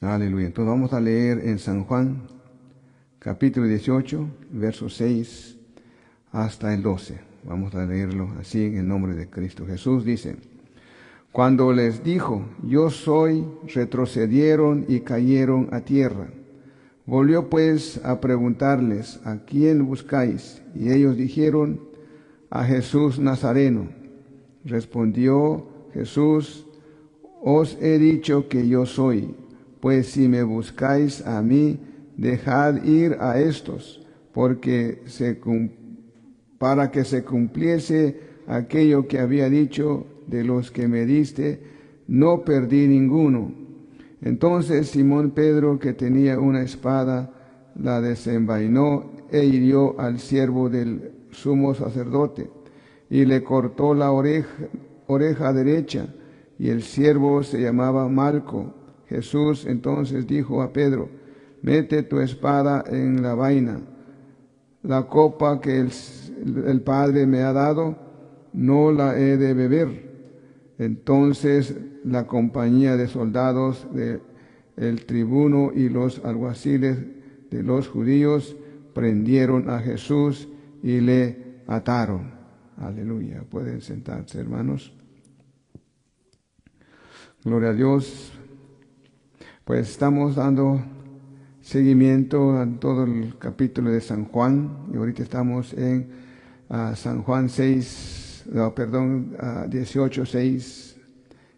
Aleluya. Entonces vamos a leer en San Juan, capítulo 18, versos 6 hasta el 12. Vamos a leerlo así en el nombre de Cristo Jesús. Dice: Cuando les dijo, yo soy, retrocedieron y cayeron a tierra. Volvió pues a preguntarles, ¿a quién buscáis? Y ellos dijeron, a Jesús Nazareno. Respondió Jesús, os he dicho que yo soy. Pues si me buscáis a mí, dejad ir a estos, para que se cumpliese aquello que había dicho, de los que me diste, no perdí ninguno. Entonces Simón Pedro, que tenía una espada, la desenvainó e hirió al siervo del sumo sacerdote, y le cortó la oreja derecha, y el siervo se llamaba Malco. Jesús entonces dijo a Pedro, mete tu espada en la vaina. La copa que el Padre me ha dado, no la he de beber. Entonces la compañía de soldados del tribuno y los alguaciles de los judíos prendieron a Jesús y le ataron. Aleluya. Pueden sentarse, hermanos. Gloria a Dios. Pues estamos dando seguimiento a todo el capítulo de San Juan, y ahorita estamos en San Juan 18, 6,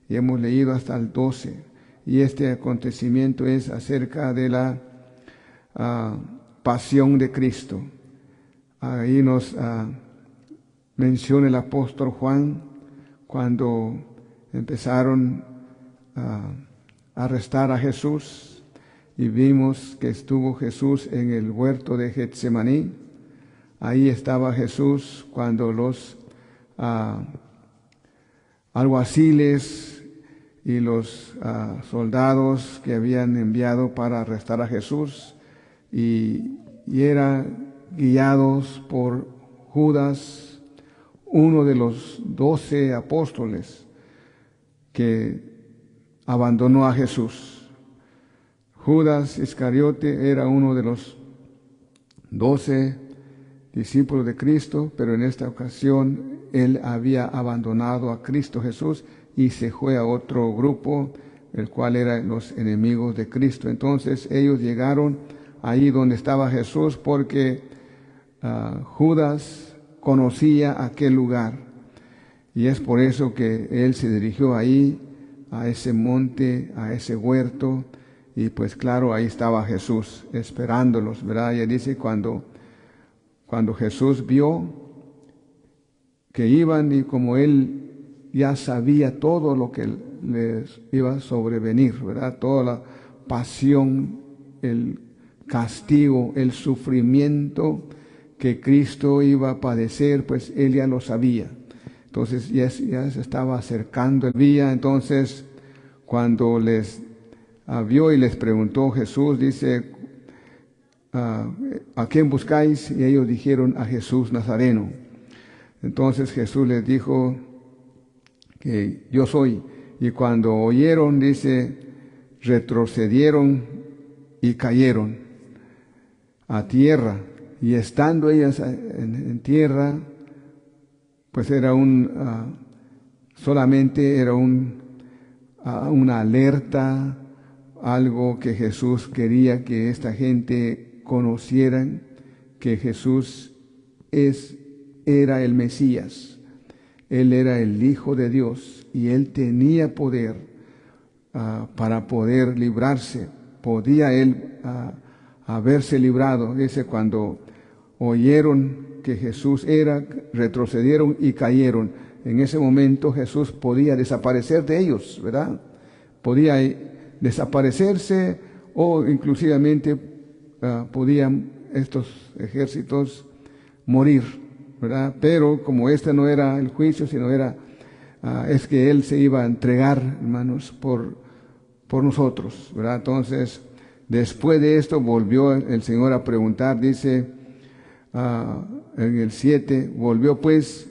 y hemos leído hasta el 12, y este acontecimiento es acerca de la pasión de Cristo. Ahí nos menciona el apóstol Juan cuando empezaron a arrestar a Jesús, y vimos que estuvo Jesús en el huerto de Getsemaní. Ahí estaba Jesús cuando los alguaciles y los soldados que habían enviado para arrestar a Jesús, y eran guiados por Judas, uno de los 12 apóstoles que abandonó a Jesús. Judas Iscariote era uno de los 12 discípulos de Cristo, pero en esta ocasión él había abandonado a Cristo Jesús y se fue a otro grupo, el cual eran los enemigos de Cristo. Entonces ellos llegaron ahí donde estaba Jesús porque Judas conocía aquel lugar, y es por eso que él se dirigió ahí, a ese monte, a ese huerto, y pues claro, ahí estaba Jesús esperándolos, ¿verdad? Y dice cuando Jesús vio que iban, y como él ya sabía todo lo que les iba a sobrevenir, ¿verdad? Toda la pasión, el castigo, el sufrimiento que Cristo iba a padecer, pues él ya lo sabía. Entonces ya se estaba acercando el día. Entonces cuando les vio y les preguntó Jesús, dice, ¿a quién buscáis? Y ellos dijeron, a Jesús Nazareno. Entonces Jesús les dijo que yo soy. Y cuando oyeron, dice, retrocedieron y cayeron a tierra. Y estando ellas en tierra, pues era solamente era una alerta, algo que Jesús quería que esta gente conocieran, que Jesús era el Mesías, Él era el Hijo de Dios, y Él tenía poder para poder librarse. Podía Él haberse librado. Dice, cuando oyeron que Jesús era, retrocedieron y cayeron. En ese momento Jesús podía desaparecer de ellos, ¿verdad? Podía desaparecerse, o inclusivamente podían estos ejércitos morir, ¿verdad? Pero como este no era el juicio, sino es que Él se iba a entregar, hermanos, por nosotros, ¿verdad? Entonces, después de esto volvió el Señor a preguntar, dice en el 7, volvió pues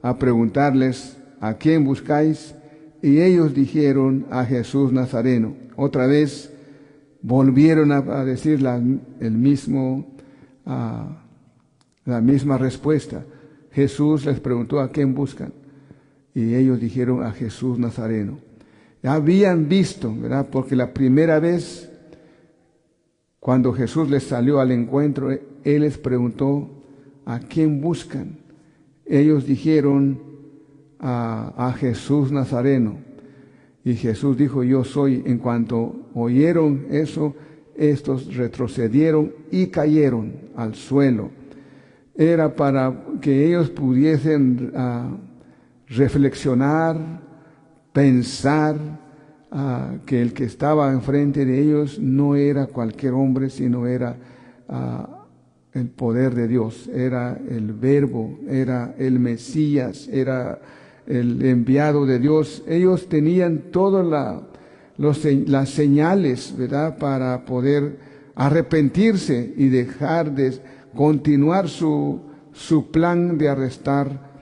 a preguntarles, ¿a quién buscáis? Y ellos dijeron, a Jesús Nazareno. Otra vez volvieron a decir la misma respuesta. Jesús les preguntó: ¿a quién buscan? Y ellos dijeron: a Jesús Nazareno. Habían visto, ¿verdad? Porque la primera vez, cuando Jesús les salió al encuentro, Él les preguntó: ¿a quién buscan? Ellos dijeron: a Jesús Nazareno. Y Jesús dijo: yo soy. En cuanto oyeron eso, estos retrocedieron y cayeron al suelo. Era para que ellos pudiesen reflexionar, pensar que el que estaba enfrente de ellos no era cualquier hombre, sino era el poder de Dios, era el Verbo, era el Mesías, era el enviado de Dios. Ellos tenían todas las señales, ¿verdad?, para poder arrepentirse y dejar de continuar su plan de arrestar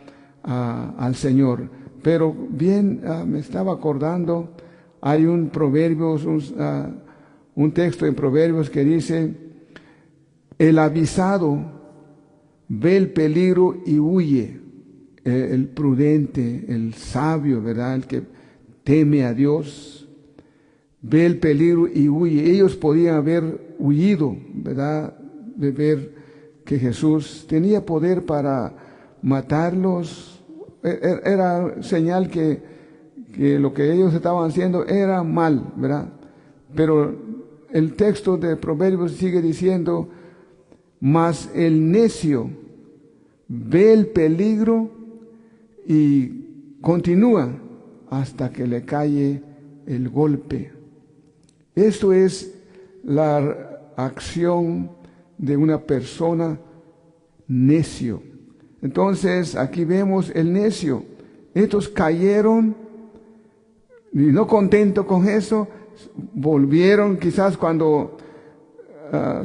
al Señor. Pero bien, me estaba acordando, hay un Proverbios, un texto en Proverbios que dice: el avisado ve el peligro y huye. El prudente, el sabio, ¿verdad?, el que teme a Dios, ve el peligro y huye. Ellos podían haber huido, ¿verdad?, de ver que Jesús tenía poder para matarlos. Era señal que lo que ellos estaban haciendo era mal, ¿verdad? Pero el texto de Proverbios sigue diciendo: mas el necio ve el peligro y continúa hasta que le cae el golpe. Esto es la acción de una persona necio. Entonces aquí vemos el necio. Estos cayeron y no contento con eso, volvieron. Quizás cuando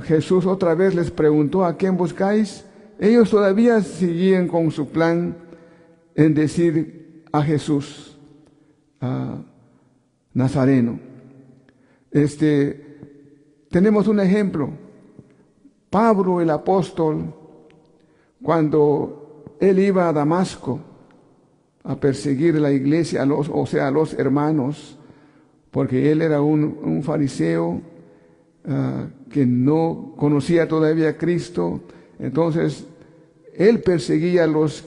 Jesús otra vez les preguntó: ¿a quién buscáis?, ellos todavía seguían con su plan en decir: a Jesús Nazareno. Tenemos un ejemplo. Pablo el apóstol, cuando él iba a Damasco a perseguir la iglesia, a los hermanos, porque él era un fariseo que no conocía todavía a Cristo. Entonces él perseguía a los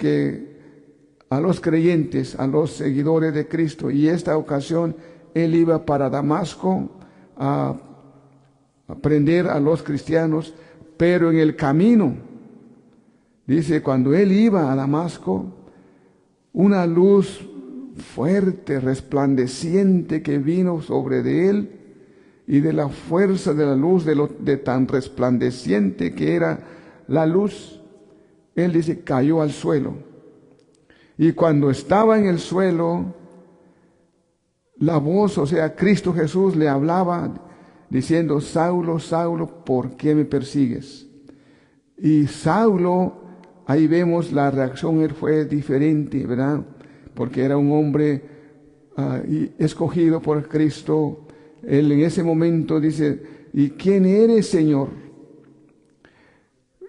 creyentes, a los seguidores de Cristo. Y esta ocasión él iba para Damasco a prender a los cristianos, pero en el camino, dice, cuando él iba a Damasco, una luz fuerte, resplandeciente, que vino sobre de él, y de la fuerza de la luz, de tan resplandeciente que era la luz, él dice, cayó al suelo. Y cuando estaba en el suelo, la voz, o sea, Cristo Jesús le hablaba diciendo: Saulo, Saulo, ¿por qué me persigues? Y Saulo, ahí vemos la reacción, él fue diferente, ¿verdad? Porque era un hombre escogido por Cristo. Él en ese momento dice: ¿y quién eres, Señor?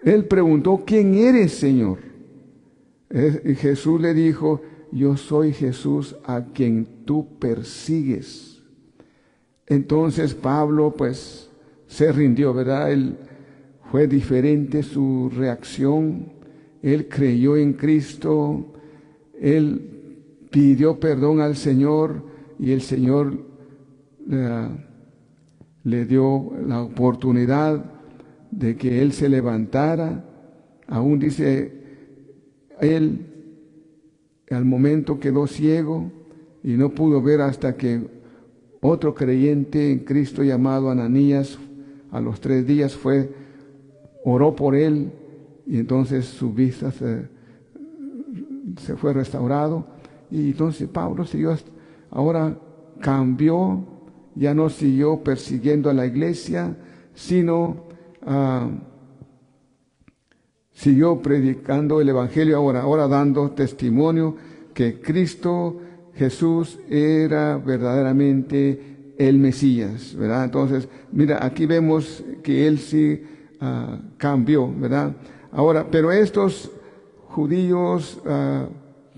Él preguntó: ¿quién eres, Señor? Y Jesús le dijo: yo soy Jesús a quien tú persigues. Entonces Pablo pues se rindió, ¿verdad? Él fue diferente su reacción. Él creyó en Cristo. Él pidió perdón al Señor y el Señor le dio la oportunidad de que él se levantara. Aún dice, él al momento quedó ciego y no pudo ver hasta que otro creyente en Cristo llamado Ananías, a los 3 días oró por él, y entonces su vista se fue restaurado. Y entonces Pablo ahora cambió, ya no siguió persiguiendo a la iglesia, sino siguió predicando el evangelio, ahora dando testimonio que Cristo Jesús era verdaderamente el Mesías, ¿verdad? Entonces, mira, aquí vemos que él sí cambió, ¿verdad? Ahora, pero estos judíos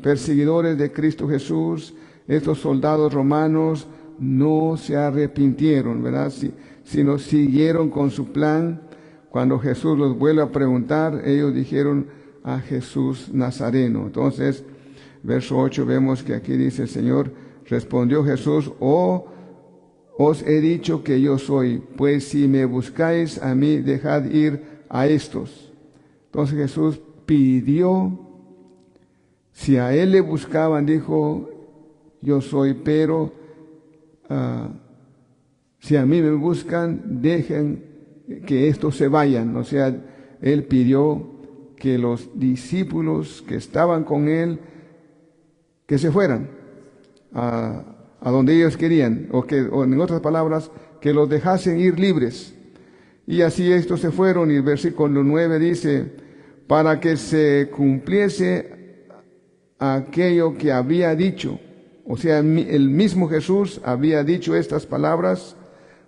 perseguidores de Cristo Jesús, estos soldados romanos, no se arrepintieron, ¿verdad? Sino siguieron con su plan. Cuando Jesús los vuelve a preguntar, ellos dijeron a Jesús Nazareno. Entonces, verso 8, vemos que aquí dice el Señor, respondió Jesús, os he dicho que yo soy, pues si me buscáis a mí, dejad ir a estos. Entonces Jesús pidió, si a él le buscaban, dijo, yo soy, pero si a mí me buscan, dejen que estos se vayan. O sea, él pidió que los discípulos que estaban con él, que se fueran a donde ellos querían, o en otras palabras, que los dejasen ir libres. Y así estos se fueron, y el versículo 9 dice, para que se cumpliese aquello que había dicho. O sea, el mismo Jesús había dicho estas palabras,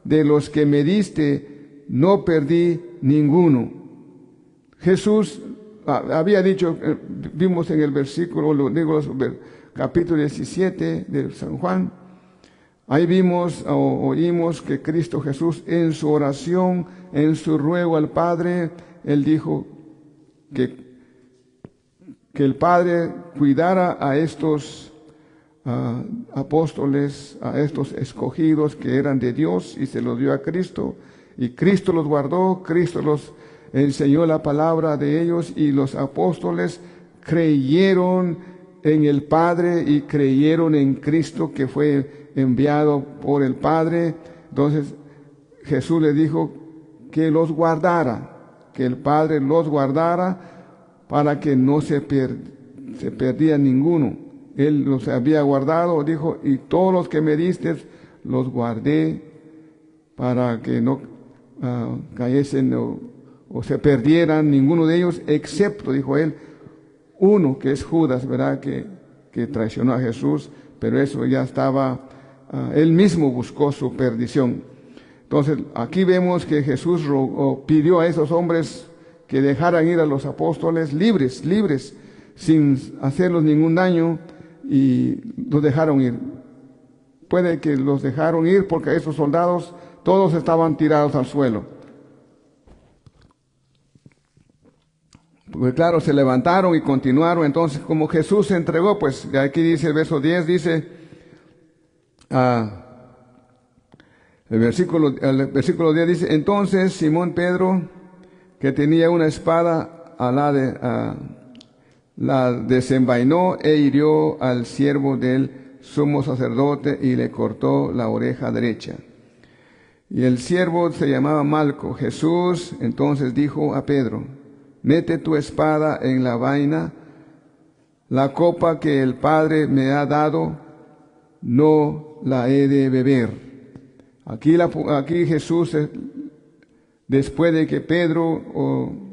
de los que me diste, no perdí ninguno. Jesús había dicho, vimos en el versículo, capítulo 17 de San Juan, ahí vimos o oímos que Cristo Jesús en su oración, en su ruego al Padre, él dijo que el Padre cuidara a estos apóstoles, a estos escogidos que eran de Dios, y se los dio a Cristo, y Cristo los guardó, Cristo los enseñó la palabra de ellos, y los apóstoles creyeron en el Padre y creyeron en Cristo que fue enviado por el Padre. Entonces Jesús les dijo que los guardara, que el Padre los guardara para que no se perdía ninguno. Él los había guardado, dijo, y todos los que me diste los guardé para que no cayesen o se perdieran ninguno de ellos, excepto, dijo él, uno que es Judas, ¿verdad? Que traicionó a Jesús, pero eso ya estaba, él mismo buscó su perdición. Entonces, aquí vemos que Jesús pidió a esos hombres que dejaran ir a los apóstoles libres, sin hacerlos ningún daño, y los dejaron ir. Puede que los dejaron ir porque esos soldados todos estaban tirados al suelo. Pues claro, se levantaron y continuaron. Entonces, como Jesús se entregó, pues aquí dice el verso 10, dice, el versículo 10 dice, entonces Simón Pedro, que tenía una espada, la desenvainó e hirió al siervo del sumo sacerdote y le cortó la oreja derecha. Y el siervo se llamaba Malco. Jesús entonces dijo a Pedro, mete tu espada en la vaina, la copa que el Padre me ha dado, no la he de beber. Aquí Jesús, después de que Pedro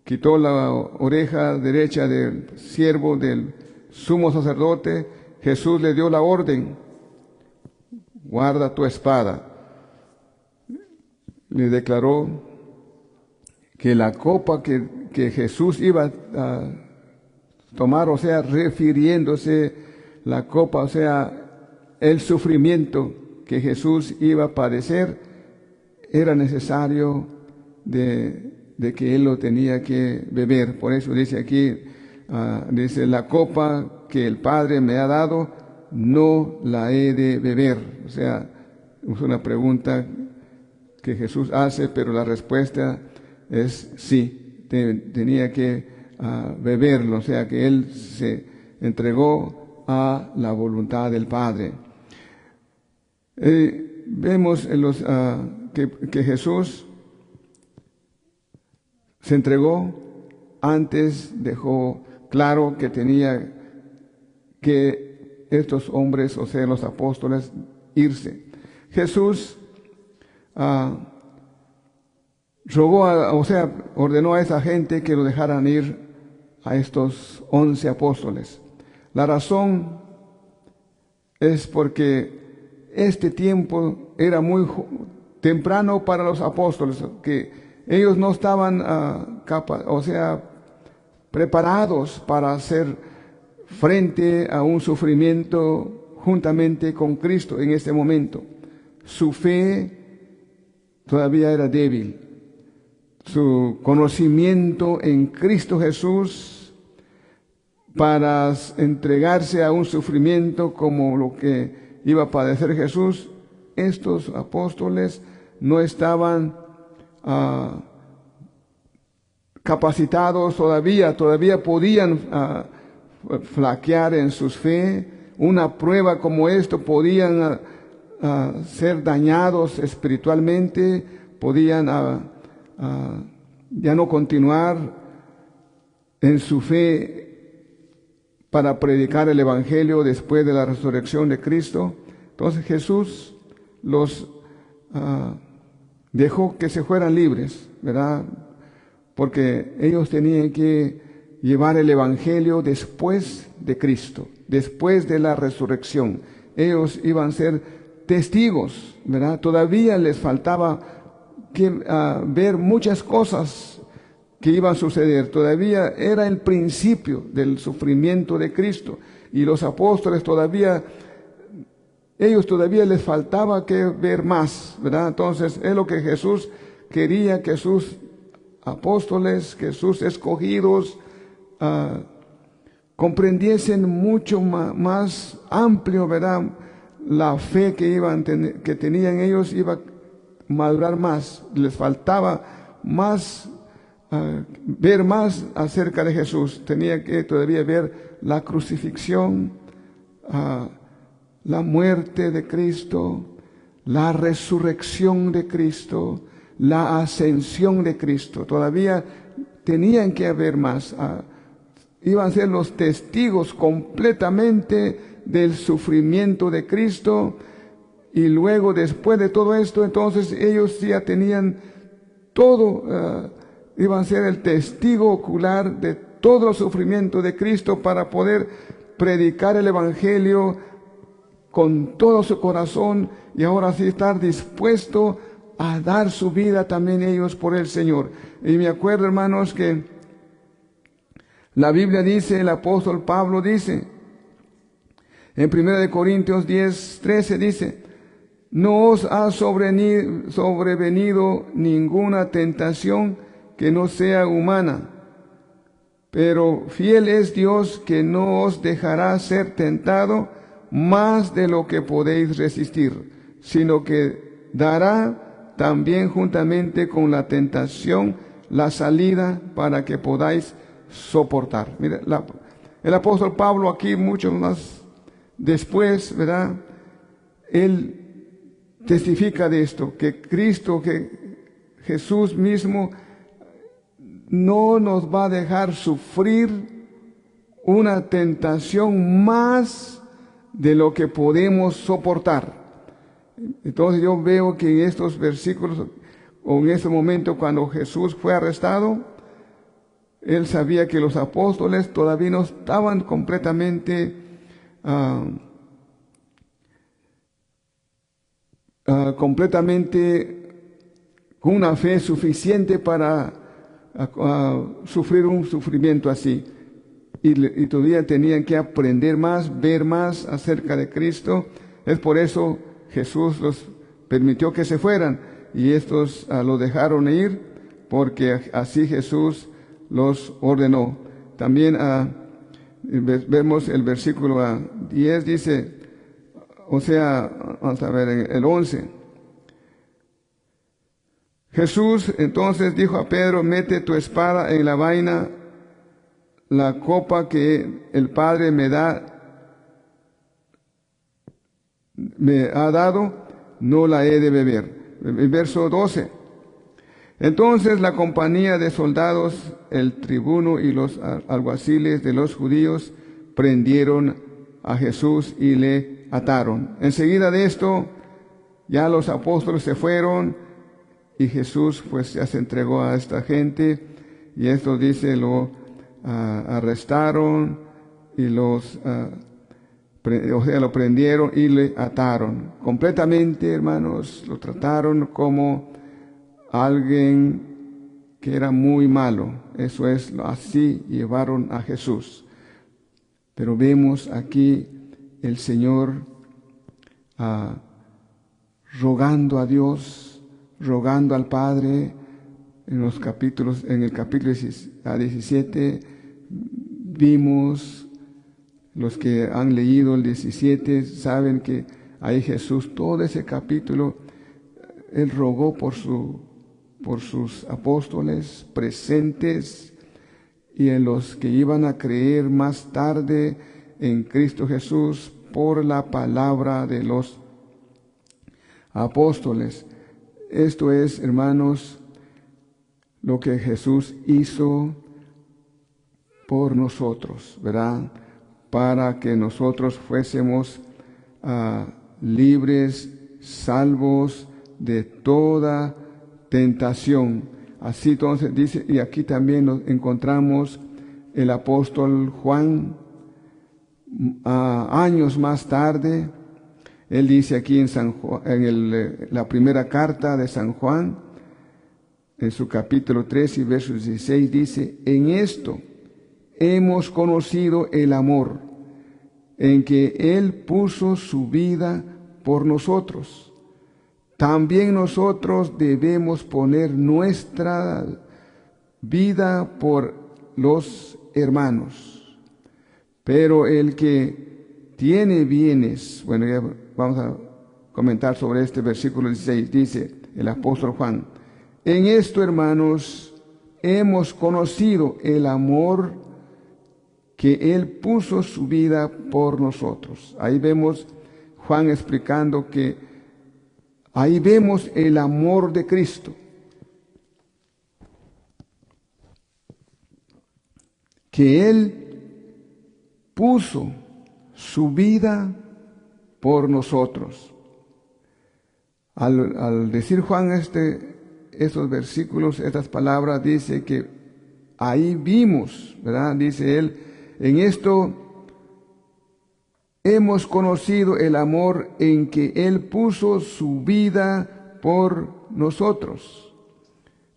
quitó la oreja derecha del siervo del sumo sacerdote, Jesús le dio la orden, guarda tu espada. Le declaró que la copa que Jesús iba a tomar, o sea, refiriéndose la copa, o sea, el sufrimiento que Jesús iba a padecer, era necesario de que él lo tenía que beber. Por eso dice aquí, dice, la copa que el Padre me ha dado, no la he de beber. O sea, es una pregunta que Jesús hace, pero la respuesta es sí, tenía que beberlo, o sea que él se entregó a la voluntad del Padre. Vemos que Jesús se entregó, antes dejó claro que tenía que estos hombres, o sea, los apóstoles, irse. Jesús ordenó a esa gente que lo dejaran ir, a estos 11 apóstoles. La razón es porque este tiempo era muy temprano para los apóstoles, que ellos no estaban preparados para hacer frente a un sufrimiento juntamente con Cristo en este momento. Su fe todavía era débil. Su conocimiento en Cristo Jesús para entregarse a un sufrimiento como lo que iba a padecer Jesús, estos apóstoles no estaban capacitados todavía podían flaquear en su fe. Una prueba como esto podían ser dañados espiritualmente, podían ya no continuar en su fe para predicar el Evangelio después de la resurrección de Cristo. Entonces Jesús los dejó que se fueran libres, ¿verdad? Porque ellos tenían que llevar el Evangelio después de Cristo, después de la resurrección. Ellos iban a ser testigos, ¿verdad? Todavía les faltaba ver muchas cosas que iban a suceder. Todavía era el principio del sufrimiento de Cristo. Y los apóstoles ellos todavía les faltaba que ver más, ¿verdad? Entonces es lo que Jesús quería, que sus apóstoles, que sus escogidos comprendiesen mucho más amplio, ¿verdad? La fe que tenían ellos iba a madurar más. Les faltaba más, ver más acerca de Jesús. Tenía que todavía ver la crucifixión, la muerte de Cristo, la resurrección de Cristo, la ascensión de Cristo. Todavía tenían que ver más. Iban a ser los testigos completamente del sufrimiento de Cristo. Y luego, después de todo esto, entonces ellos ya tenían todo, iban a ser el testigo ocular de todo el sufrimiento de Cristo para poder predicar el Evangelio con todo su corazón, y ahora sí estar dispuesto a dar su vida también ellos por el Señor. Y me acuerdo, hermanos, que la Biblia dice, el apóstol Pablo dice, en 1 Corintios 10:13 dice: no os ha sobrevenido ninguna tentación que no sea humana, pero fiel es Dios, que no os dejará ser tentado más de lo que podéis resistir, sino que dará también juntamente con la tentación la salida para que podáis soportar. Mira, el apóstol Pablo aquí, mucho más después, ¿verdad? Él testifica de esto, que Cristo, que Jesús mismo no nos va a dejar sufrir una tentación más de lo que podemos soportar. Entonces yo veo que en estos versículos, o en este momento cuando Jesús fue arrestado, él sabía que los apóstoles todavía no estaban completamente con una fe suficiente para sufrir un sufrimiento así. Y todavía tenían que aprender más, ver más acerca de Cristo. Es por eso Jesús los permitió que se fueran, y estos los dejaron ir, porque así Jesús los ordenó. También vemos el versículo 10, dice, vamos a ver, en el 11. Jesús entonces dijo a Pedro: mete tu espada en la vaina, la copa que el Padre me ha dado, no la he de beber. El verso 12. Entonces la compañía de soldados, el tribuno y los alguaciles de los judíos prendieron a Jesús y le ataron. Enseguida de esto, ya los apóstoles se fueron, y Jesús pues ya se entregó a esta gente, y esto dice, lo arrestaron y los O sea, lo prendieron y le ataron. Completamente, hermanos, lo trataron como alguien que era muy malo. Eso es, así llevaron a Jesús. Pero vemos aquí el Señor rogando a Dios, rogando al Padre. En el capítulo 17 vimos, los que han leído el 17 saben que ahí Jesús, todo ese capítulo, Él rogó por sus apóstoles presentes y en los que iban a creer más tarde en Cristo Jesús por la palabra de los apóstoles. Esto es, hermanos, lo que Jesús hizo por nosotros, ¿verdad? Para que nosotros fuésemos libres, salvos de toda tentación. Así entonces dice, y aquí también nos encontramos el apóstol Juan, años más tarde. Él dice aquí en la primera carta de San Juan, en su capítulo 3 y versos 16, dice: en esto hemos conocido el amor, en que Él puso su vida por nosotros. También nosotros debemos poner nuestra vida por los hermanos. Pero el que tiene bienes, bueno, ya vamos a comentar sobre este versículo 16, dice el apóstol Juan: en esto, hermanos, hemos conocido el amor que Él puso su vida por nosotros. Ahí vemos Juan explicando que ahí vemos el amor de Cristo, que Él puso su vida por nosotros. Al decir Juan estos versículos, estas palabras, dice que ahí vimos, ¿verdad? Dice él: en esto hemos conocido el amor en que Él puso su vida por nosotros.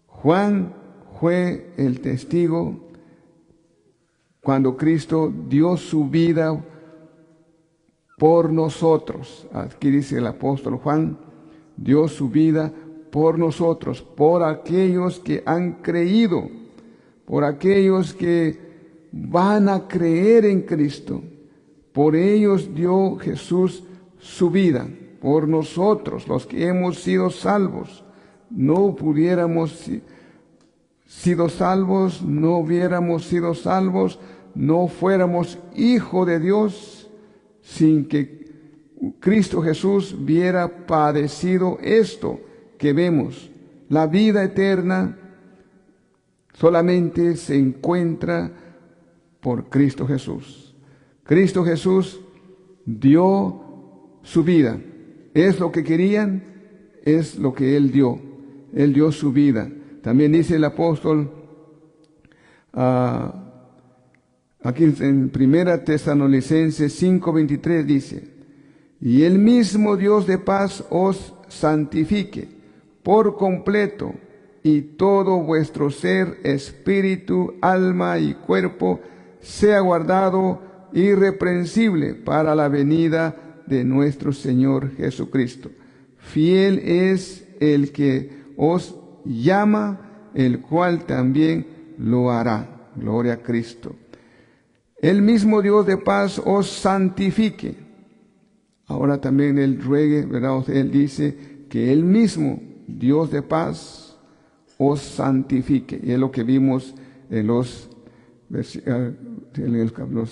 Juan fue el testigo cuando Cristo dio su vida por nosotros. Aquí dice el apóstol Juan, dio su vida por nosotros, por aquellos que han creído, por aquellos que van a creer en Cristo. Por ellos dio Jesús su vida, por nosotros, los que hemos sido salvos. No hubiéramos sido salvos, no hubiéramos sido salvos, no fuéramos hijos de Dios sin que Cristo Jesús hubiera padecido esto que vemos. La vida eterna solamente se encuentra por Cristo Jesús. Cristo Jesús dio su vida. Es lo que querían, es lo que Él dio. Él dio su vida. También dice el apóstol, aquí en 1 Tesalonicenses 5:23 dice: y el mismo Dios de paz os santifique por completo, y todo vuestro ser, espíritu, alma y cuerpo sea guardado irreprensible para la venida de nuestro Señor Jesucristo. Fiel es el que os llama, el cual también lo hará. Gloria a Cristo. El mismo Dios de paz os santifique. Ahora también Él ruegue, ¿verdad? Él dice que el mismo Dios de paz os santifique. Y es lo que vimos en los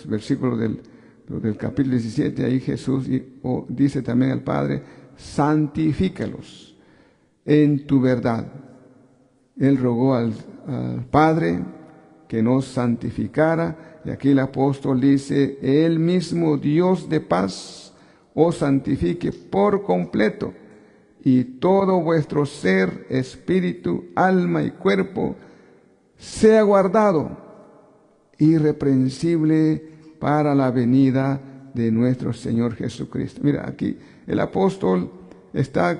versículos del capítulo 17. Ahí Jesús dice también al Padre: santifícalos en tu verdad. Él rogó al Padre que nos santificara, y aquí el apóstol dice: el mismo Dios de paz os santifique por completo, y todo vuestro ser, espíritu, alma y cuerpo sea guardado irreprensible para la venida de nuestro Señor Jesucristo. Mira, aquí el apóstol está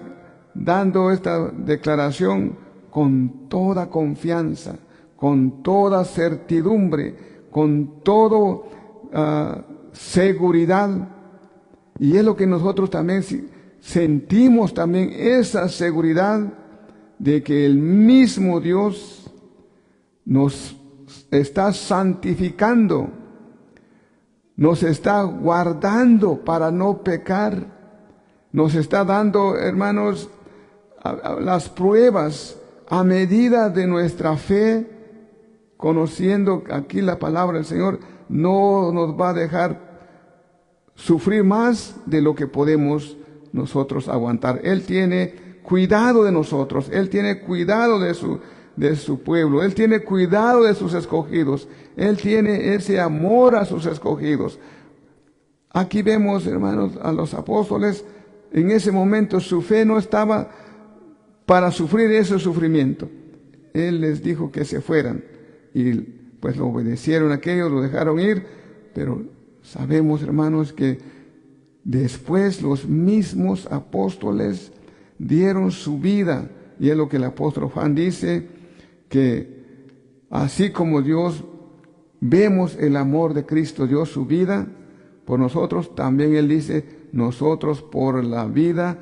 dando esta declaración con toda confianza, con toda certidumbre, con toda seguridad. Y es lo que nosotros también sentimos también, esa seguridad de que el mismo Dios nos está santificando, nos está guardando para no pecar, nos está dando, hermanos, las pruebas a medida de nuestra fe, conociendo aquí la palabra del Señor, no nos va a dejar sufrir más de lo que podemos nosotros aguantar. Él tiene cuidado de nosotros, Él tiene cuidado de su pueblo, Él tiene cuidado de sus escogidos, Él tiene ese amor a sus escogidos. Aquí vemos, hermanos, a los apóstoles, en ese momento su fe no estaba para sufrir ese sufrimiento. Él les dijo que se fueran y pues lo obedecieron aquellos, lo dejaron ir, pero sabemos, hermanos, que después los mismos apóstoles dieron su vida, y es lo que el apóstol Juan dice, que así como Dios, vemos el amor de Cristo, dio su vida por nosotros, también Él dice, nosotros por la vida,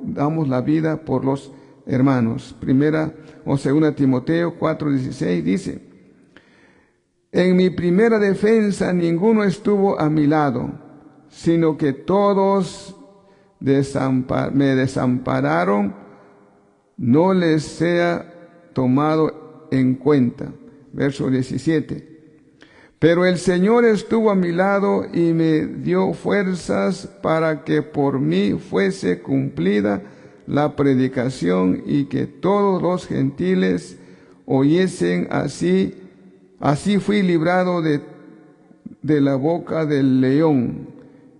damos la vida por los hermanos. Primera o segunda Timoteo 4:16 dice, en mi primera defensa ninguno estuvo a mi lado, sino que todos me desampararon, no les sea tomado en cuenta. Verso 17. Pero el Señor estuvo a mi lado y me dio fuerzas para que por mí fuese cumplida la predicación y que todos los gentiles oyesen. Así fui librado de la boca del león,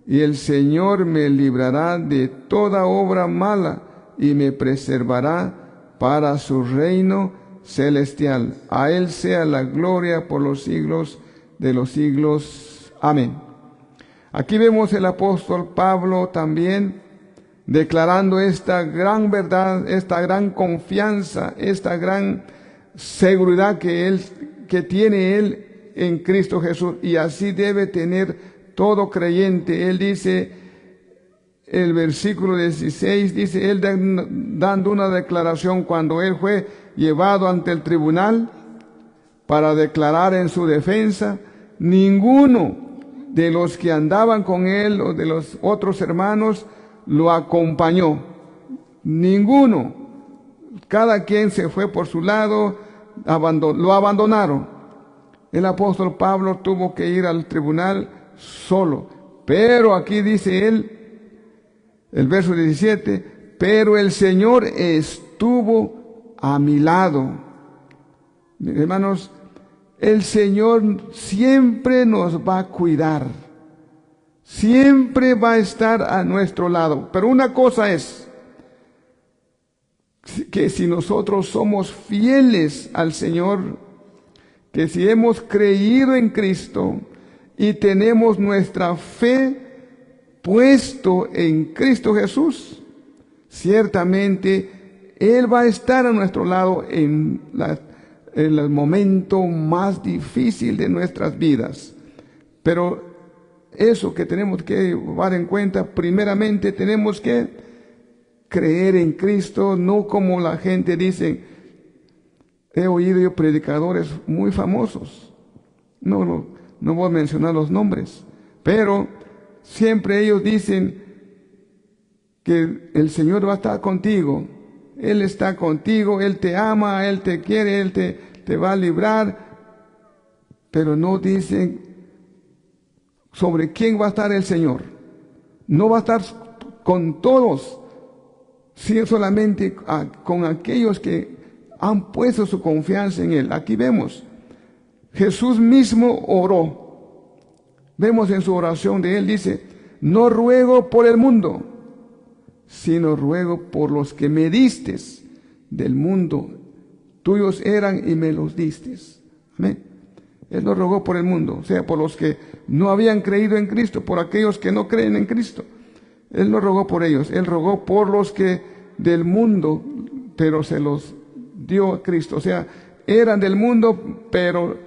y el Señor me librará de toda obra mala y me preservará para su reino celestial. A Él sea la gloria por los siglos de los siglos. Amén. Aquí vemos el apóstol Pablo también declarando esta gran verdad, esta gran confianza, esta gran seguridad que tiene él en Cristo Jesús, y así debe tener todo creyente. Él dice, el versículo 16 dice, él dando una declaración cuando él fue llevado ante el tribunal para declarar en su defensa, ninguno de los que andaban con él o de los otros hermanos lo acompañó. Ninguno. Cada quien se fue por su lado, lo abandonaron. El apóstol Pablo tuvo que ir al tribunal solo. Pero aquí dice él, el verso 17, pero el Señor estuvo a mi lado. Hermanos, el Señor siempre nos va a cuidar. Siempre va a estar a nuestro lado. Pero una cosa es que si nosotros somos fieles al Señor, que si hemos creído en Cristo y tenemos nuestra fe puesto en Cristo Jesús, ciertamente Él va a estar a nuestro lado en el momento más difícil de nuestras vidas. Pero eso que tenemos que llevar en cuenta, primeramente tenemos que creer en Cristo, no como la gente dice. He oído yo predicadores muy famosos, no voy a mencionar los nombres, pero siempre ellos dicen que el Señor va a estar contigo, Él está contigo, Él te ama, Él te quiere, Él te va a librar, pero no dicen sobre quién va a estar el Señor. No va a estar con todos, sino solamente con aquellos que han puesto su confianza en Él. Aquí vemos, Jesús mismo oró. Vemos en su oración de Él, dice, no ruego por el mundo, sino ruego por los que me distes del mundo. Tuyos eran y me los distes. Amén. Él no rogó por el mundo, o sea, por los que no habían creído en Cristo, por aquellos que no creen en Cristo. Él no rogó por ellos, Él rogó por los que del mundo, pero se los dio a Cristo. O sea, eran del mundo, pero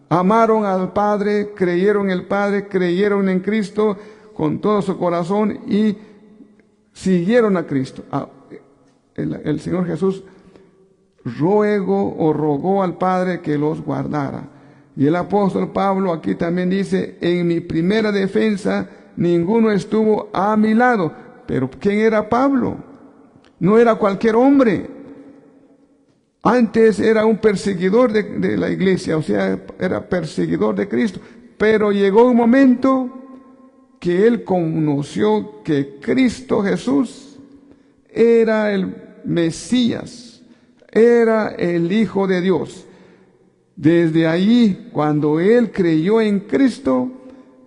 amaron al Padre, creyeron en el Padre, creyeron en Cristo con todo su corazón y siguieron a Cristo. El Señor Jesús rogó al Padre que los guardara. Y el apóstol Pablo aquí también dice, en mi primera defensa ninguno estuvo a mi lado. Pero ¿quién era Pablo? No era cualquier hombre. Antes era un perseguidor de la iglesia, o sea, era perseguidor de Cristo. Pero llegó un momento que él conoció que Cristo Jesús era el Mesías, era el Hijo de Dios. Desde allí, cuando él creyó en Cristo,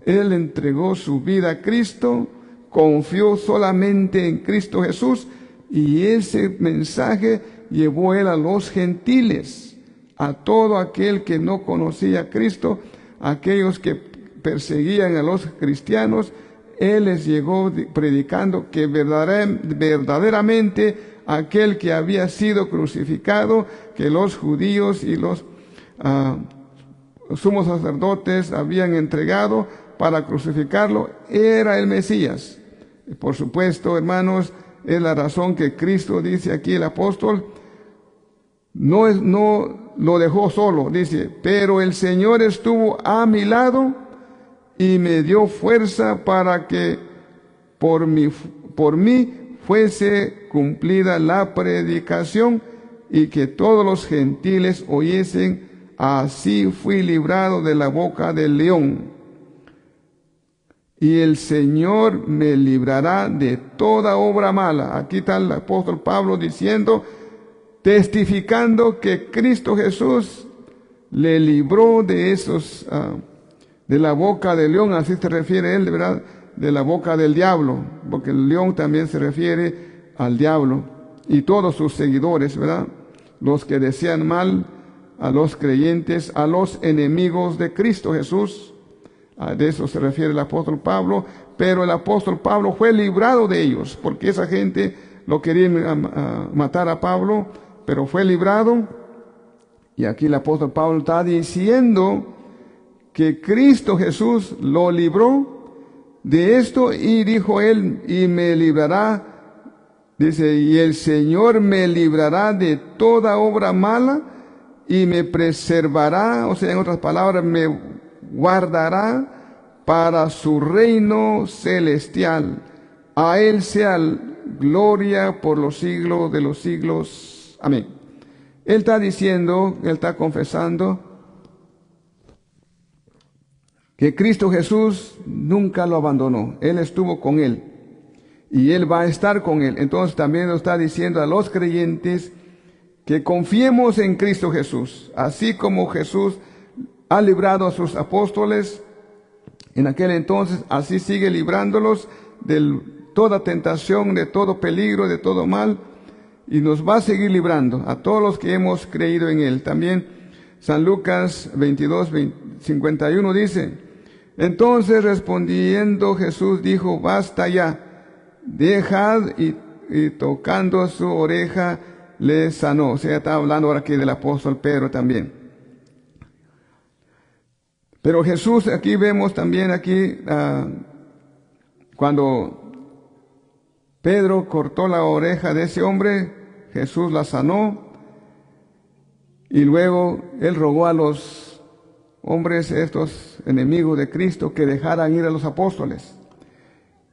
él entregó su vida a Cristo, confió solamente en Cristo Jesús, y ese mensaje llevó él a los gentiles, a todo aquel que no conocía a Cristo, a aquellos que perseguían a los cristianos. Él les llegó predicando que verdaderamente aquel que había sido crucificado, que los judíos y los sumos sacerdotes habían entregado para crucificarlo, era el Mesías. Por supuesto, hermanos, es la razón que Cristo, dice aquí el apóstol, no lo dejó solo, dice, pero el Señor estuvo a mi lado y me dio fuerza para que por mí fuese cumplida la predicación y que todos los gentiles oyesen. Así fui librado de la boca del león. Y el Señor me librará de toda obra mala. Aquí está el apóstol Pablo diciendo, testificando que Cristo Jesús le libró de esos, de la boca del león. Así se refiere él, ¿verdad? De la boca del diablo, porque el león también se refiere al diablo y todos sus seguidores, ¿verdad? Los que desean mal a los creyentes, a los enemigos de Cristo Jesús. De eso se refiere el apóstol Pablo, pero el apóstol Pablo fue librado de ellos, porque esa gente lo querían matar a Pablo, pero fue librado. Y aquí el apóstol Pablo está diciendo que Cristo Jesús lo libró de esto, y dijo él, y me librará, dice, y el Señor me librará de toda obra mala y me preservará, o sea, en otras palabras, me guardará para su reino celestial. A Él sea gloria por los siglos de los siglos. Amén. Él está diciendo, él está confesando que Cristo Jesús nunca lo abandonó. Él estuvo con él y él va a estar con él. Entonces también nos está diciendo a los creyentes que confiemos en Cristo Jesús, así como Jesús ha librado a sus apóstoles en aquel entonces, así sigue librándolos de toda tentación, de todo peligro, de todo mal, y nos va a seguir librando a todos los que hemos creído en Él. También San Lucas 22:51 dice, entonces respondiendo Jesús dijo, basta ya, dejad, y tocando su oreja le sanó. O sea, está hablando ahora aquí del apóstol Pedro también. Pero Jesús, aquí vemos también cuando Pedro cortó la oreja de ese hombre, Jesús la sanó, y luego él rogó a los hombres, estos enemigos de Cristo, que dejaran ir a los apóstoles.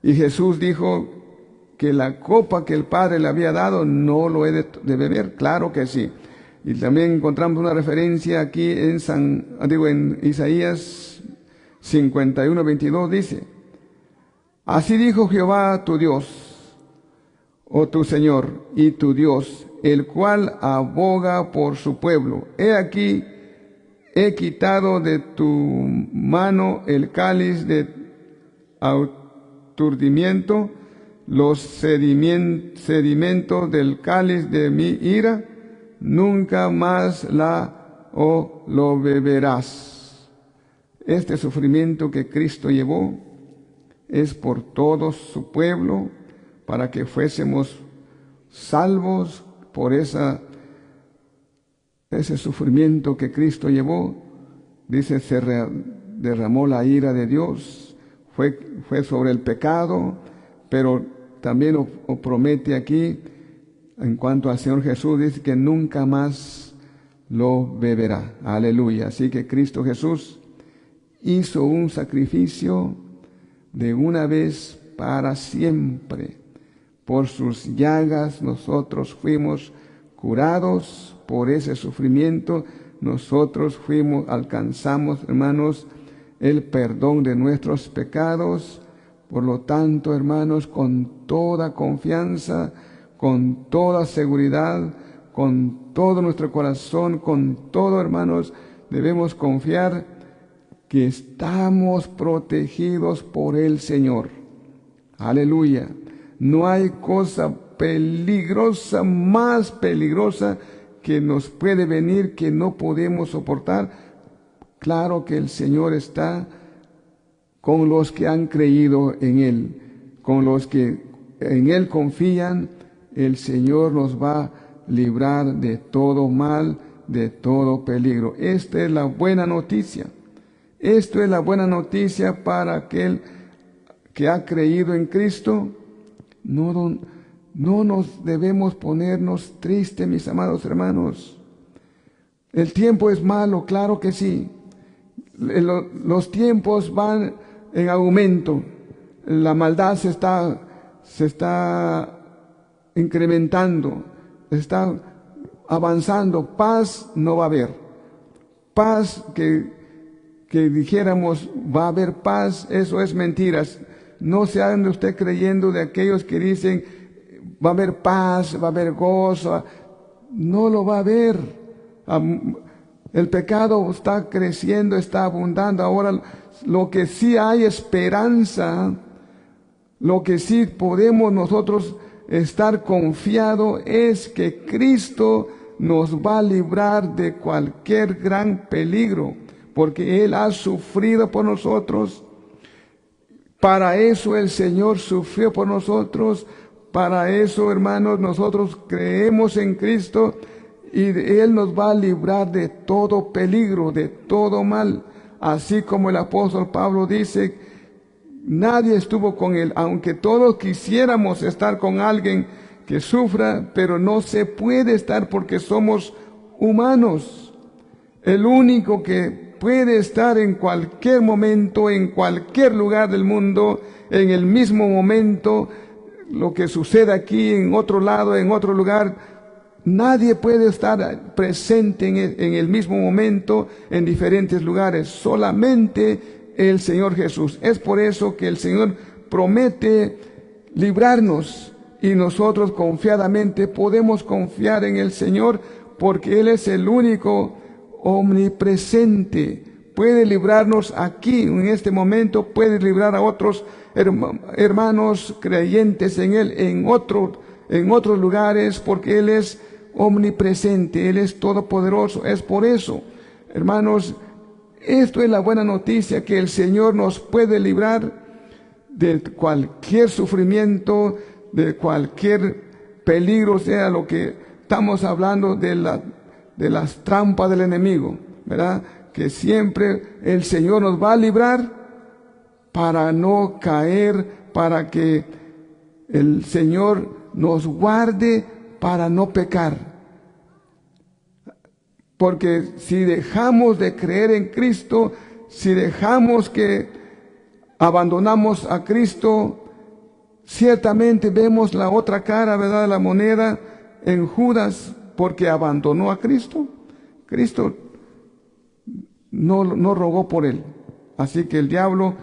Y Jesús dijo que la copa que el Padre le había dado no lo he de beber. Claro que sí. Y también encontramos una referencia aquí en Isaías 51:22 dice, así dijo Jehová tu Dios, o tu Señor y tu Dios, el cual aboga por su pueblo. He aquí, he quitado de tu mano el cáliz de aturdimiento, los sedimentos del cáliz de mi ira, nunca más la o lo beberás. Este sufrimiento que Cristo llevó es por todo su pueblo, para que fuésemos salvos por ese sufrimiento que Cristo llevó. Dice, se derramó la ira de Dios, fue sobre el pecado, pero también lo promete aquí, en cuanto al Señor Jesús, dice que nunca más lo beberá. Aleluya. Así que Cristo Jesús hizo un sacrificio de una vez para siempre. Por sus llagas nosotros fuimos curados, por ese sufrimiento nosotros alcanzamos, hermanos, el perdón de nuestros pecados. Por lo tanto, hermanos, con toda confianza, con toda seguridad, con todo nuestro corazón, con todo, hermanos, debemos confiar que estamos protegidos por el Señor. Aleluya. No hay cosa peligrosa, más peligrosa que nos puede venir, que no podemos soportar. Claro que el Señor está con los que han creído en Él, con los que en Él confían. El Señor nos va a librar de todo mal, de todo peligro. Esta es la buena noticia. Esto es la buena noticia para aquel que ha creído en Cristo. No nos debemos ponernos tristes, mis amados hermanos. El tiempo es malo, claro que sí. Los tiempos van en aumento. La maldad se está incrementando, está avanzando. Paz no va a haber. Paz que dijéramos va a haber paz, eso es mentiras. No se ande usted creyendo de aquellos que dicen va a haber paz, va a haber gozo. No lo va a haber. El pecado está creciendo, está abundando. Ahora, lo que sí hay esperanza, lo que sí podemos nosotros estar confiados es que Cristo nos va a librar de cualquier gran peligro, porque Él ha sufrido por nosotros. Para eso el Señor sufrió por nosotros. Para eso, hermanos, nosotros creemos en Cristo y Él nos va a librar de todo peligro, de todo mal. Así como el apóstol Pablo dice, nadie estuvo con Él, aunque todos quisiéramos estar con alguien que sufra, pero no se puede estar porque somos humanos. El único que puede estar en cualquier momento, en cualquier lugar del mundo, en el mismo momento, lo que sucede aquí, en otro lado, en otro lugar, nadie puede estar presente en el mismo momento, en diferentes lugares, solamente el Señor Jesús. Es por eso que el Señor promete librarnos y nosotros confiadamente podemos confiar en el Señor, porque Él es el único omnipresente. Puede librarnos aquí, en este momento, puede librar a otros hermanos creyentes en Él, en otros lugares, porque Él es omnipresente, Él es todopoderoso. Es por eso, hermanos, esto es la buena noticia, que el Señor nos puede librar de cualquier sufrimiento, de cualquier peligro, sea lo que estamos hablando de las trampas del enemigo, ¿verdad? Que siempre el Señor nos va a librar para no caer, para que el Señor nos guarde para no pecar. Porque si dejamos de creer en Cristo, si dejamos que abandonamos a Cristo, ciertamente vemos la otra cara, ¿verdad?, de la moneda en Judas, porque abandonó a Cristo. Cristo no rogó por él, así que el diablo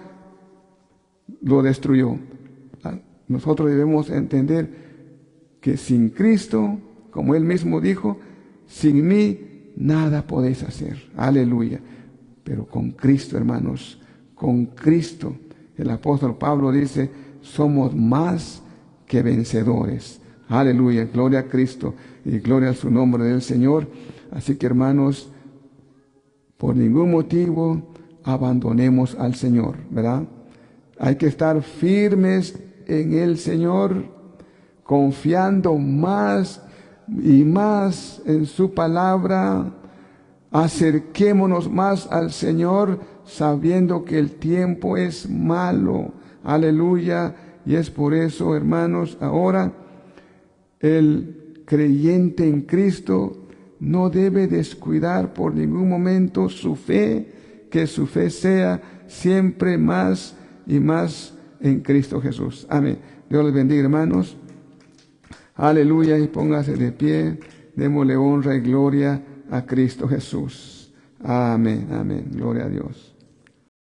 lo destruyó. Nosotros debemos entender que sin Cristo, como Él mismo dijo, sin mí nada podéis hacer. Aleluya. Pero con Cristo, hermanos, con Cristo, el apóstol Pablo dice, somos más que vencedores. Aleluya. Gloria a Cristo y gloria a su nombre del Señor. Así que, hermanos, por ningún motivo abandonemos al Señor, ¿verdad? Hay que estar firmes en el Señor, confiando más y más en su palabra. Acerquémonos más al Señor, sabiendo que el tiempo es malo. Aleluya. Y es por eso, hermanos, ahora el creyente en Cristo no debe descuidar por ningún momento su fe, que su fe sea siempre más y más en Cristo Jesús. Amén. Dios les bendiga, hermanos. Aleluya, y póngase de pie. Démosle honra y gloria a Cristo Jesús. Amén, amén. Gloria a Dios.